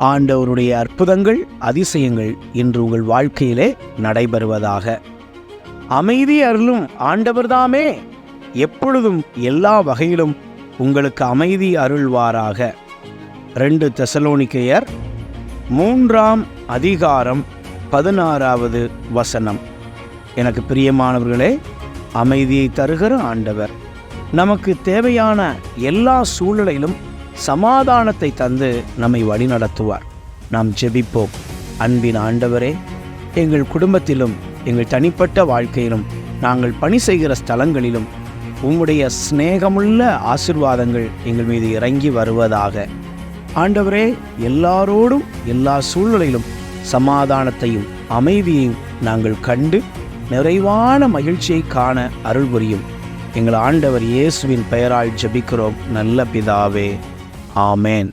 ஆண்டவருடைய அற்புதங்கள், அதிசயங்கள் இன்று உங்கள் வாழ்க்கையிலே நடைபெறுவதாக. அமைதி அருளும் ஆண்டவர்தாமே எப்பொழுதும் எல்லா வகையிலும் உங்களுக்கு அமைதி அருள்வாராக. 2 தெசலோனிக்கேயர் 3:16 எனக்கு பிரியமானவர்களே, அமைதியை தருகிற ஆண்டவர் நமக்கு தேவையான எல்லா சூழ்நிலையிலும் சமாதானத்தை தந்து நம்மை வழிநடத்துவார். நாம் ஜெபிப்போம். அன்பின் ஆண்டவரே, எங்கள் குடும்பத்திலும் எங்கள் தனிப்பட்ட வாழ்க்கையிலும் நாங்கள் பணி செய்கிற ஸ்தலங்களிலும் உம்முடைய சிநேகமுள்ள ஆசீர்வாதங்கள் எங்கள் மீது இறங்கி வருவதாக. ஆண்டவரே, எல்லாரோடும் எல்லா சூழ்நிலையிலும் சமாதானத்தையும் அமைதியையும் நாங்கள் கண்டு நிறைவான மகிழ்ச்சியை காண அருள் புரியும். எங்கள் ஆண்டவர் இயேசுவின் பெயரால் ஜெபிக்கிறோம் நல்ல பிதாவே. ஆமேன்.